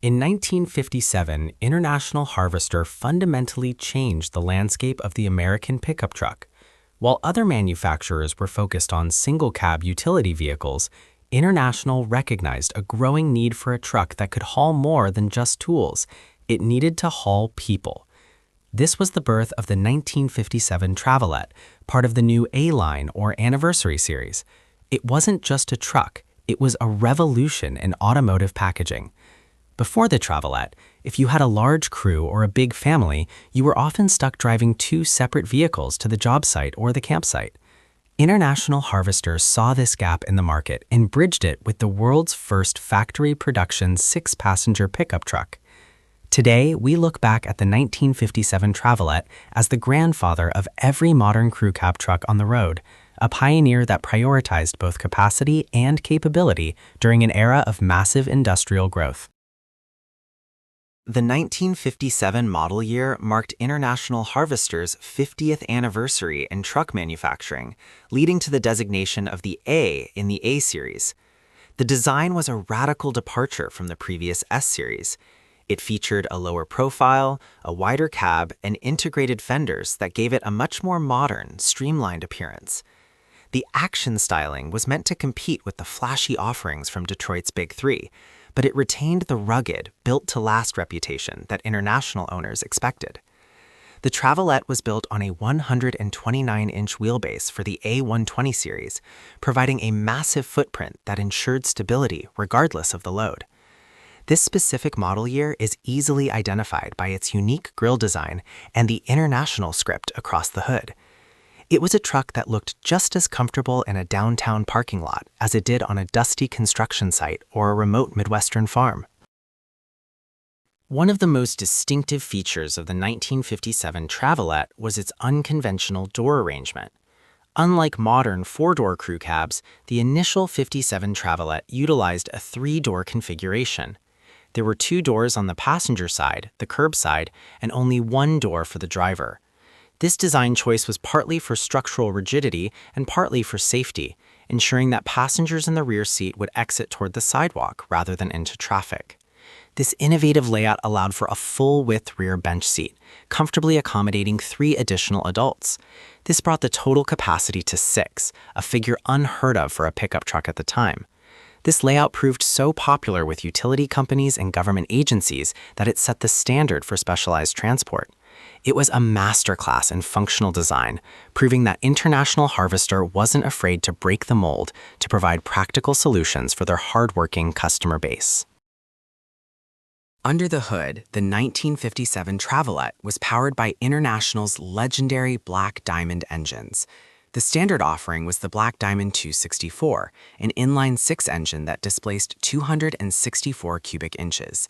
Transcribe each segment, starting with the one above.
In 1957, International Harvester fundamentally changed the landscape of the American pickup truck. While other manufacturers were focused on single-cab utility vehicles, International recognized a growing need for a truck that could haul more than just tools. It needed to haul people. This was the birth of the 1957 Travelette, part of the new A-Line or Anniversary series. It wasn't just a truck, it was a revolution in automotive packaging. Before the Travelette, if you had a large crew or a big family, you were often stuck driving two separate vehicles to the job site or the campsite. International Harvesters saw this gap in the market and bridged it with the world's first factory production 6-passenger pickup truck. Today, we look back at the 1957 Travelette as the grandfather of every modern crew cab truck on the road, a pioneer that prioritized both capacity and capability during an era of massive industrial growth. The 1957 model year marked International Harvester's 50th anniversary in truck manufacturing, leading to the designation of the A in the A series. The design was a radical departure from the previous S series. It featured a lower profile, a wider cab, and integrated fenders that gave it a much more modern, streamlined appearance. The action styling was meant to compete with the flashy offerings from Detroit's Big Three, but it retained the rugged, built-to-last reputation that International owners expected. The Travelette was built on a 129-inch wheelbase for the A120 series, providing a massive footprint that ensured stability regardless of the load. This specific model year is easily identified by its unique grille design and the International script across the hood. It was a truck that looked just as comfortable in a downtown parking lot as it did on a dusty construction site or a remote Midwestern farm. One of the most distinctive features of the 1957 Travelette was its unconventional door arrangement. Unlike modern 4-door crew cabs, the initial 57 Travelette utilized a 3-door configuration. There were 2 doors on the passenger side, the curb side, and only 1 door for the driver. This design choice was partly for structural rigidity and partly for safety, ensuring that passengers in the rear seat would exit toward the sidewalk rather than into traffic. This innovative layout allowed for a full-width rear bench seat, comfortably accommodating 3 additional adults. This brought the total capacity to 6, a figure unheard of for a pickup truck at the time. This layout proved so popular with utility companies and government agencies that it set the standard for specialized transport. It was a masterclass in functional design, proving that International Harvester wasn't afraid to break the mold to provide practical solutions for their hardworking customer base. Under the hood, the 1957 Travelette was powered by International's legendary Black Diamond engines. The standard offering was the Black Diamond 264, an inline-6 engine that displaced 264 cubic inches.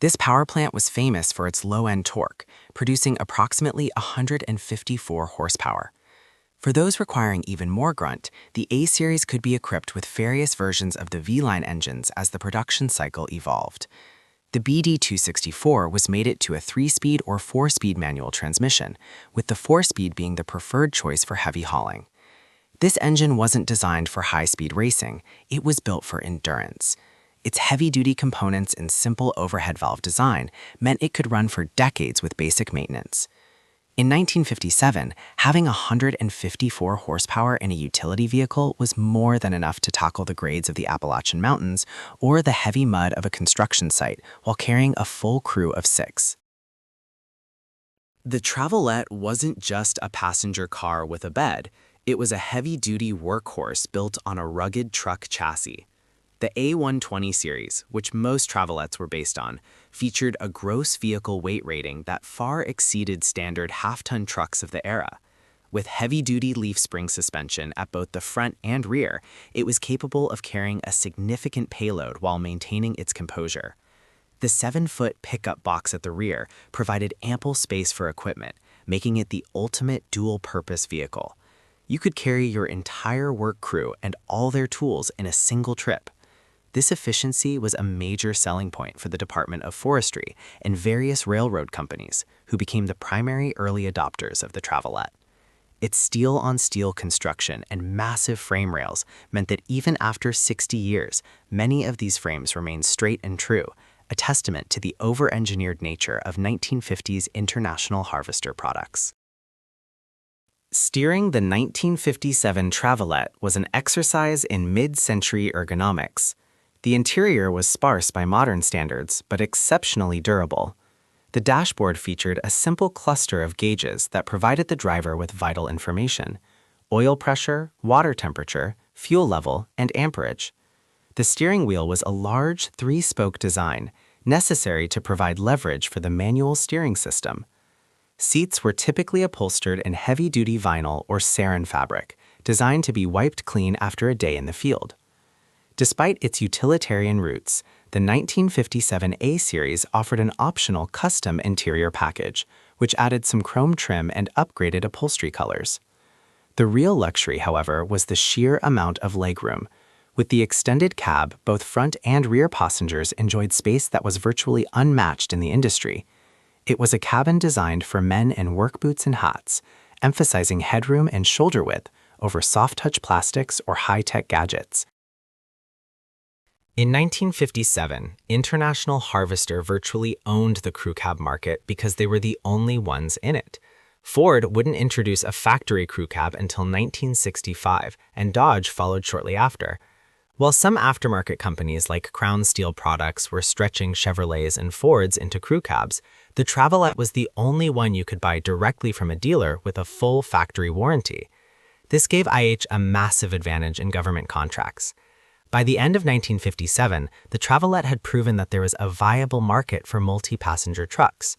This power plant was famous for its low-end torque, producing approximately 154 horsepower. For those requiring even more grunt, the A-Series could be equipped with various versions of the V-Line engines as the production cycle evolved. The BD264 was mated to a 3-speed or 4-speed manual transmission, with the 4-speed being the preferred choice for heavy hauling. This engine wasn't designed for high-speed racing, it was built for endurance. Its heavy-duty components and simple overhead valve design meant it could run for decades with basic maintenance. In 1957, having 154 horsepower in a utility vehicle was more than enough to tackle the grades of the Appalachian Mountains or the heavy mud of a construction site while carrying a full crew of 6. The Travelette wasn't just a passenger car with a bed, it was a heavy-duty workhorse built on a rugged truck chassis. The A120 series, which most Travelettes were based on, featured a gross vehicle weight rating that far exceeded standard half-ton trucks of the era. With heavy-duty leaf spring suspension at both the front and rear, it was capable of carrying a significant payload while maintaining its composure. The 7-foot pickup box at the rear provided ample space for equipment, making it the ultimate dual-purpose vehicle. You could carry your entire work crew and all their tools in a single trip. This efficiency was a major selling point for the Department of Forestry and various railroad companies, who became the primary early adopters of the Travelette. Its steel-on-steel construction and massive frame rails meant that even after 60 years, many of these frames remained straight and true, a testament to the over-engineered nature of 1950s International Harvester products. Steering the 1957 Travelette was an exercise in mid-century ergonomics. The interior was sparse by modern standards, but exceptionally durable. The dashboard featured a simple cluster of gauges that provided the driver with vital information: oil pressure, water temperature, fuel level, and amperage. The steering wheel was a large three-spoke design, necessary to provide leverage for the manual steering system. Seats were typically upholstered in heavy-duty vinyl or sarin fabric, designed to be wiped clean after a day in the field. Despite its utilitarian roots, the 1957 A Series offered an optional custom interior package, which added some chrome trim and upgraded upholstery colors. The real luxury, however, was the sheer amount of legroom. With the extended cab, both front and rear passengers enjoyed space that was virtually unmatched in the industry. It was a cabin designed for men in work boots and hats, emphasizing headroom and shoulder width over soft-touch plastics or high-tech gadgets. In 1957, International Harvester virtually owned the crew cab market because they were the only ones in it. Ford wouldn't introduce a factory crew cab until 1965, and Dodge followed shortly after. While some aftermarket companies like Crown Steel Products were stretching Chevrolets and Fords into crew cabs, the Travelette was the only one you could buy directly from a dealer with a full factory warranty. This gave IH a massive advantage in government contracts. By the end of 1957, the Travelette had proven that there was a viable market for multi-passenger trucks.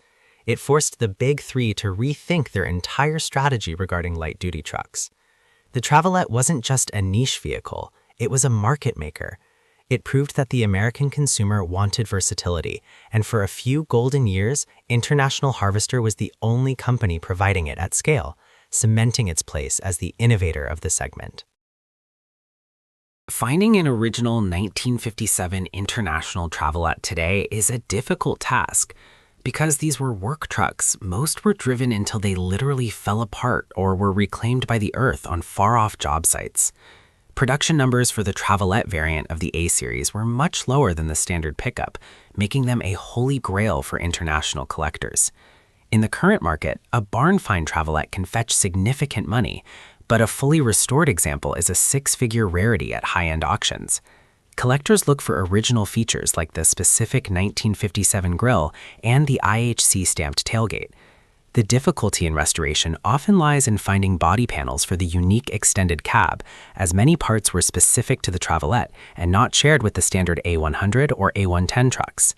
It forced the Big Three to rethink their entire strategy regarding light-duty trucks. The Travelette wasn't just a niche vehicle, it was a market maker. It proved that the American consumer wanted versatility, and for a few golden years, International Harvester was the only company providing it at scale, cementing its place as the innovator of the segment. Finding an original 1957 International Travelette today is a difficult task. Because these were work trucks, most were driven until they literally fell apart or were reclaimed by the earth on far-off job sites. Production numbers for the Travelette variant of the A Series were much lower than the standard pickup, making them a holy grail for international collectors. In the current market, a barn-find Travelette can fetch significant money, but a fully restored example is a six-figure rarity at high-end auctions. Collectors look for original features like the specific 1957 grille and the IHC stamped tailgate. The difficulty in restoration often lies in finding body panels for the unique extended cab, as many parts were specific to the Travelette and not shared with the standard A100 or A110 trucks.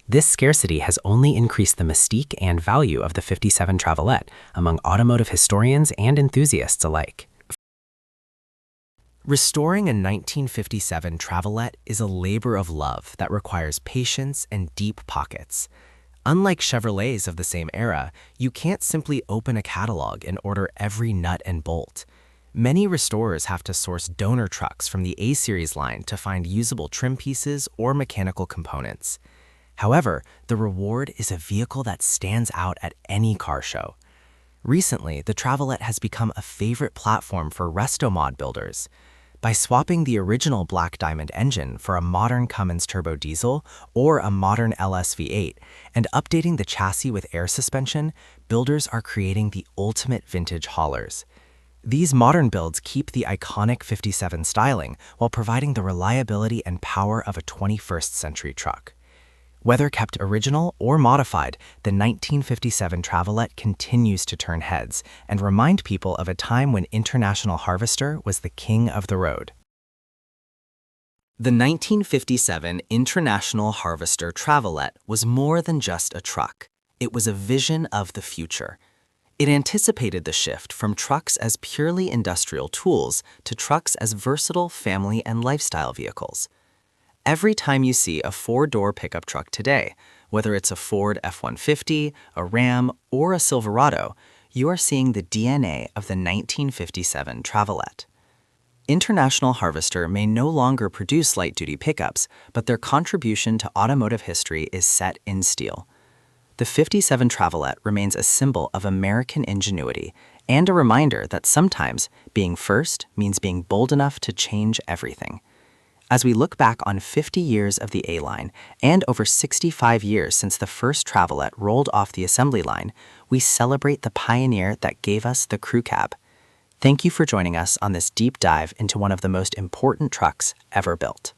This scarcity has only increased the mystique and value of the 57 Travelette among automotive historians and enthusiasts alike. Restoring a 1957 Travelette is a labor of love that requires patience and deep pockets. Unlike Chevrolets of the same era, you can't simply open a catalog and order every nut and bolt. Many restorers have to source donor trucks from the A-Series line to find usable trim pieces or mechanical components. However, the reward is a vehicle that stands out at any car show. Recently, the Travelette has become a favorite platform for resto-mod builders. By swapping the original Black Diamond engine for a modern Cummins turbo diesel or a modern LS V8 and updating the chassis with air suspension, builders are creating the ultimate vintage haulers. These modern builds keep the iconic 57 styling while providing the reliability and power of a 21st century truck. Whether kept original or modified, the 1957 Travelette continues to turn heads and remind people of a time when International Harvester was the king of the road. The 1957 International Harvester Travelette was more than just a truck. It was a vision of the future. It anticipated the shift from trucks as purely industrial tools to trucks as versatile family and lifestyle vehicles. Every time you see a four-door pickup truck today, whether it's a Ford F-150, a Ram, or a Silverado, you are seeing the DNA of the 1957 Travelette. International Harvester may no longer produce light-duty pickups, but their contribution to automotive history is set in steel. The 57 Travelette remains a symbol of American ingenuity and a reminder that sometimes being first means being bold enough to change everything. As we look back on 50 years of the A-line and over 65 years since the first Travelette rolled off the assembly line, we celebrate the pioneer that gave us the crew cab. Thank you for joining us on this deep dive into one of the most important trucks ever built.